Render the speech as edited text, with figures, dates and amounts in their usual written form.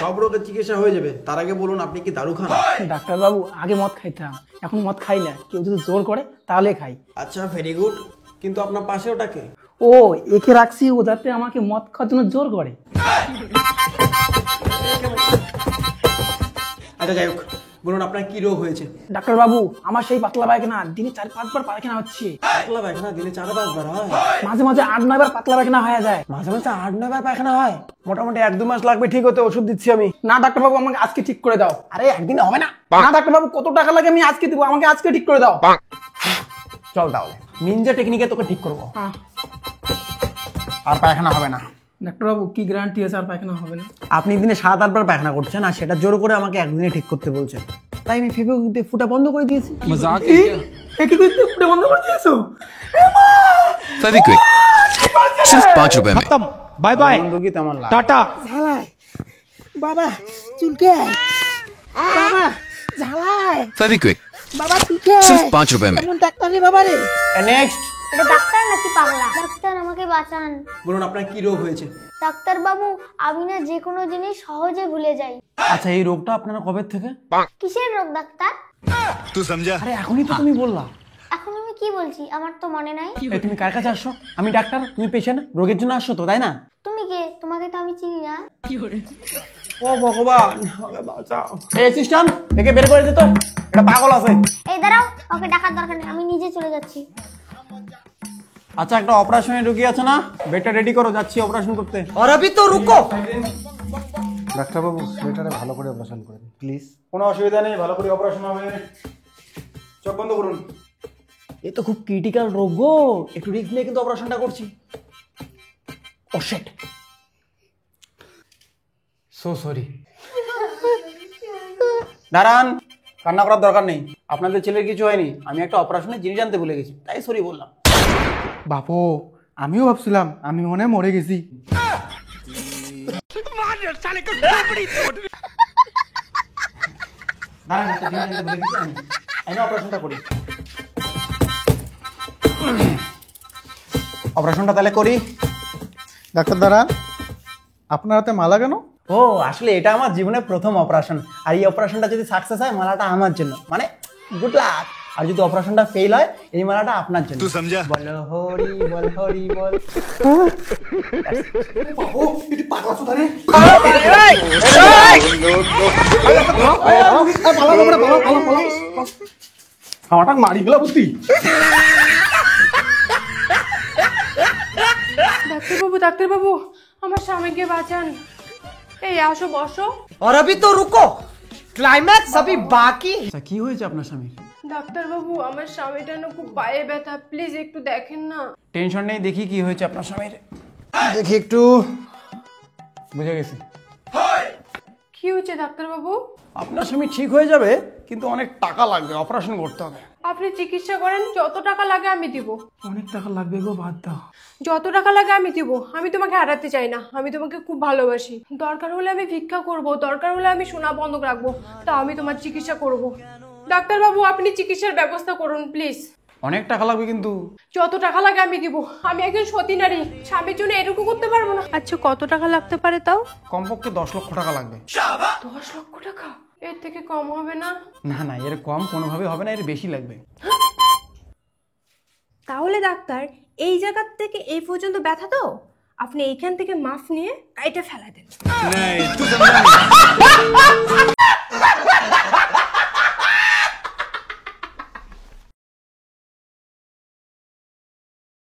সব রোগের চিকিৎসা হয়ে যাবে, তার আগে বলুন আপনি কি দারু খান? ডাক্তার বাবু আগে মদ খাইতাম, এখন মদ খাই না, কেউ যদি জোর করে তাহলে খাই। আচ্ছা ভেরি গুড, কিন্তু আপনার পাশে ওটাকে? ও একে রাখছি ও যাতে আমাকে মদ খাওয়ার জন্য জোর করে। আচ্ছা যাই হোক, বলুন আপনার কি রোগ হয়েছে? ডাক্তার বাবু আমার সেই পাতলা পায়খানা, দিনে 4-5 বার পায়খানা হচ্ছে। পাতলা পায়খানা দিনে 4-5 বার হয়? মাঝে মাঝে 8-9 বার পাতলা পায়খানা হয়ে যায়। মাঝে মাঝে 8-9 বার পায়খানা হয়? মোটামুটি 1-2 মাস লাগবে ঠিক হতে, ওষুধ দিচ্ছি আমি। না ডাক্তার বাবু আমাকে আজকে ঠিক করে দাও। আরে একদিন হবে না। না ডাক্তার বাবু কত টাকা লাগে আমি আজকে দিব, আমাকে আজকে ঠিক করে দাও। চল তাহলে নিনজা টেকনিকে তোকে ঠিক করবো, আর পায়খানা হবে না। ডাক্তার বাবু কি গ্যারান্টি আছে আর পায়খানা হবে না? আপনি দিনে 7-8 বার পায়খানা করছেন আর সেটা জোর করে আমাকে একদিনে ঠিক করতে বলছেন, তাই আমি ফেভিকুইক দিয়ে ফুটা বন্ধ করে দিয়েছি। মজাক একটু ফুটে বন্ধ করে দিয়েছো? फेविक्विक सिर्फ 5 रुपए में। खत्म, बाय बाय, বন্ধু কি তেমন লাগে? टाटा। বাবা চুলকে, বাবা ঝালাই, फेविक्विक বাবা চুলকে, सिर्फ 5 रुपए में। ডাক্তার রে বাবা রে। নেক্সট এটা ডাক্তার নাকি পাগলা? ডাক্তার আমাকে বাঁচান। বলুন আপনার কি রোগ হয়েছে? ডাক্তার বাবু আমি না যে কোনো জিনিস সহজে ভুলে যাই। আচ্ছা এই রোগটা আপনার কবে থেকে? কিসের রোগ ডাক্তার? तू समझा? আরে এখনই তো তুমি বললা। এখন আমি কি বলছি আমার তো মনে নাই। এই তুমি কার কাছে আসছো? আমি ডাক্তার, তুমি পেশেন্ট, রোগের জন্য আসছো তো, তাই না? তুমি কে? তোমাকে তো আমি চিনি না। ও ভগবান, আমাকে বাঁচাও। এই অ্যাসিস্ট্যান্ট, একে বের করে দে তো, এটা পাগল আছে। এই দাঁড়াও, ওকে ডাকার দরকার নেই, আমি নিজে চলে যাচ্ছি। আচ্ছা একটা অপারেশনের রোগী আছে না, বেডটা রেডি করো, যাচ্ছি অপারেশন করতে। और अभी तो रुको। ডাক্তারবাবু সোয়েটারে ভালো করে অপারেশন করেন প্লিজ। কোনো অসুবিধা নেই, ভালো করে অপারেশন হবে। চোখ বন্ধ করুন। এ তো খুব ক্রিটিক্যাল রোগ গো, একটু রিস্ক নিয়ে কিন্তু অপারেশনটা করছি। ও শিট, সো সরি। দাঁড়ান, কান্না করার দরকার নেই, আপনাদের ছেলের কিছু হয়নি, আমি একটা অপারেশনের জিনিস জানতে ভুলে গেছি, তাই সরি বললাম। বাপু আমিও ভাবছিলাম আমি মনে হয় মরে গেছি। দাঁড়ান, একটা জিনিস জানতে ভুলে গেছি আমি অপারেশনটা করি। অপারেশনটা তাহলে করি। ডাক্তার দাঁড়ান, আপনার হাতে মালা কেন? ও আসলে এটা আমার জীবনের প্রথম অপারেশন, আর এই অপারেশনটা যদি সাকসেস হয় মালাটা আমার জন্য, মানে গুড লাক। আর যদি অপারেশনটা ফেল হয় এই মালাটা আপনার জন্য। तू समझा? বল হরি বল, হরি বল। আমাটা মারি গেল বুঝতি। ডাক্তার বাবু আমার স্বামীকে বাঁচান। এই আসো বসো। और अभी तो रुको, क्लाइमैक्स अभी बाकी। আচ্ছা কি হয়েছে আপনার স্বামীর? ডাক্তার বাবু আমার স্বামীটা না খুব পায়ে ব্যথা, প্লিজ একটু দেখেন না। টেনশন নেই, দেখি কি হয়েছে আপনার স্বামীর, দেখি একটু। বুঝে গেছি কি হয়েছে ডাক্তার বাবু? আপনার স্বামী ঠিক হয়ে যাবে, কিন্তু অনেক টাকা লাগবে, অপারেশন করতে হবে। আপনি চিকিৎসা করেন, যত টাকা লাগে আমি দিব। অনেক টাকা লাগবে গো, বাদ দাও। যত টাকা লাগে আমি দিব, আমি তোমাকে হারাতে চাই না, আমি তোমাকে খুব ভালোবাসি। দরকার হলে আমি ভিক্ষা করব, দরকার হলে আমি সোনা বন্ধক রাখবো, তা আমি তোমার চিকিৎসা করব। ডাক্তার বাবু আপনি চিকিৎসার ব্যবস্থা করুন প্লিজ। অনেক টাকা লাগবে কিন্তু। যত টাকা লাগে আমি দিব, আমি একজন সতী নারী, স্বামীর জন্য এটুকু করতে পারবো না। আচ্ছা কত টাকা লাগতে পারে তাও? কমপক্ষে 10 লক্ষ টাকা লাগবে। 10 লক্ষ টাকা? এর থেকে কম হবে না? না না, এর কম কোনোভাবে হবে না, এর বেশি লাগবে। তাহলে ডাক্তার এই জায়গা থেকে এই পর্যন্ত ব্যথা তো, আপনি এইখান থেকে মাফ নিয়ে কাইটা ফেলা দেন।